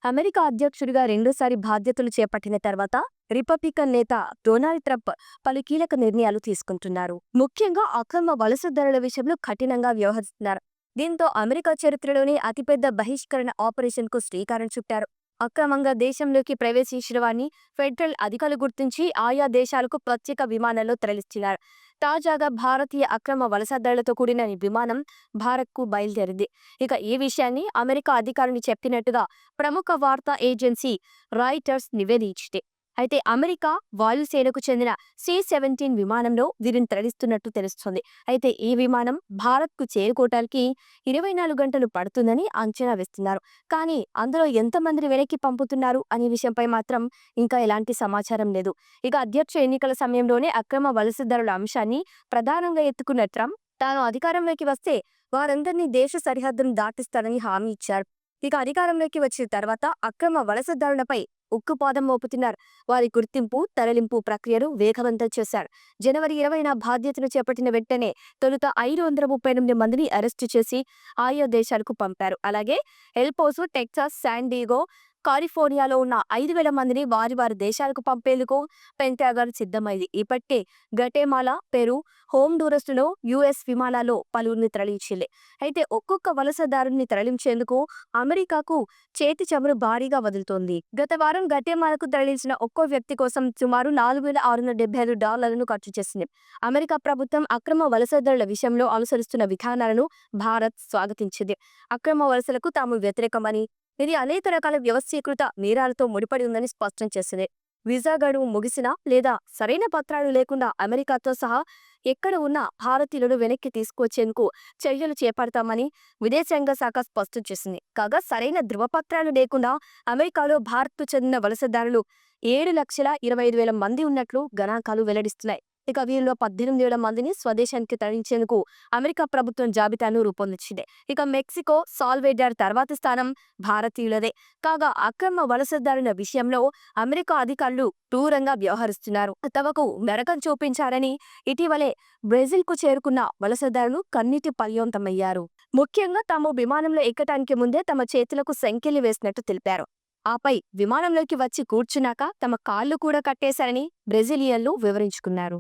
America అధ్యక్షుడిగా రెండోసారి బాధ్యతలు చేపట్టిన తర్వాత రిపబ్లికన్ నేత డొనాల్డ్ ట్రంప్ పలు కీలక నిర్ణయాలు తీసుకుంటున్నారు. ముఖ్యంగా అక్రమ వలసదారుల విషయంలో కఠినంగా వ్యవహరిస్తున్నారు. దీంతో అమెరికా చరిత్రలోనే అతిపెద్ద బహిష్కరణ ఆపరేషన్కు శ్రీకారం చుట్టారు. అక్రమంగా దేశంలోకి ప్రవేశించిన వారిని ఫెడరల్ అధికారులు గుర్తించి ఆయా దేశాలకు ప్రత్యేక విమానాల్లో తరలిస్తున్నారు. తాజాగా భారతీయ అక్రమ వలసదారులతో కూడిన విమానం భారత్కు బయలుదేరింది. ఇక ఈ విషయాన్ని అమెరికా అధికారులు చెప్పినట్టుగా ప్రముఖ వార్తా ఏజెన్సీ రాయిటర్స్ నివేదించింది. అయితే అమెరికా వాయుసేనకు చెందిన C-17 విమానంలో వీరిని తరలిస్తున్నట్టు తెలుస్తోంది. అయితే ఈ విమానం భారత్కు చేరుకోవటానికి 24 గంటలు పడుతుందని అంచనా వేస్తున్నారు. కానీ అందులో ఎంతమందిని వెనక్కి పంపుతున్నారు అనే విషయంపై మాత్రం ఇంకా ఎలాంటి సమాచారం లేదు. ఇక అధ్యక్ష ఎన్నికల సమయంలోనే అక్రమ వలసదారుల అంశాన్ని ప్రధానంగా ఎత్తుకున్న ట్రంప్ తాను అధికారంలోకి వస్తే వారందరినీ దేశ సరిహద్దును దాటిస్తానని హామీ ఇచ్చారు. ఇక అధికారంలోకి వచ్చిన తర్వాత అక్రమ వలసదారులపై ఉక్కుపాదం మోపుతున్నారు. వారి గుర్తింపు, తరలింపు ప్రక్రియను వేగవంతం చేశారు. జనవరి 20న బాధ్యతలు చేపట్టిన వెంటనే తొలుత 538 మందిని అరెస్టు చేసి ఆయా దేశాలకు పంపారు. అలాగే ఎల్పోసో, టెక్సాస్, శాన్ డియేగో, కాలిఫోర్నియాలో ఉన్న 5,000 మందిని వారి వారి దేశాలకు పంపేందుకు పెంటాగన్ సిద్ధమైంది. ఇప్పటికే గటేమాలా, పెరు, హోండూరస్లో US విమానాల్లో పలువురిని తరలించింది. అయితే ఒక్కొక్క వలసదారుని తరలించేందుకు అమెరికాకు చేతి చమురు భారీగా వదులుతోంది. గత వారం గటేమాలకు తరలించిన ఒక్కో వ్యక్తి కోసం సుమారు $4,675 ఖర్చు చేసింది. అమెరికా ప్రభుత్వం అక్రమ వలసదారుల విషయంలో అనుసరిస్తున్న విధానాలను భారత్ స్వాగతించింది. అక్రమ వలసలకు తాము వ్యతిరేకమని, ఇది అనేక రకాల వ్యవస్థీకృత నేరాలతో ముడిపడి ఉందని స్పష్టం చేసింది. వీసా గడువు ముగిసినా లేదా సరైన పత్రాలు లేకుండా అమెరికాతో సహా ఎక్కడ ఉన్న భారతీయులను వెనక్కి తీసుకొచ్చేందుకు చర్యలు చేపడతామని విదేశాంగ శాఖ స్పష్టం చేసింది. కాగా సరైన ధృవపత్రాలు లేకుండా అమెరికాలో భారత్కు చెందిన వలసదారులు 7,25,000 మంది ఉన్నట్లు గణాంకాలు వెల్లడిస్తున్నాయి. ఇక వీరిలో 18,000 మందిని స్వదేశానికి తరలించేందుకు అమెరికా ప్రభుత్వం జాబితాను రూపొందించింది. ఇక మెక్సికో, సాల్వేడార్ తర్వాతి స్థానం భారతీయులదే. కాగా అక్రమ వలసదారుల విషయంలో అమెరికా అధికారులు క్రూరంగా వ్యవహరిస్తున్నారు. తమకు నరకం చూపించారని ఇటీవలే బ్రెజిల్కు చేరుకున్న వలసదారులు కన్నీటి పర్యంతమయ్యారు. ముఖ్యంగా తాము విమానంలో ఎక్కటానికి ముందే తమ చేతులకు సంకెళ్లు వేసినట్టు తెలిపారు. ఆపై విమానంలోకి వచ్చి కూర్చున్నాక తమ కాళ్లు కూడా కట్టేశారని బ్రెజిలియన్లు వివరించుకున్నారు.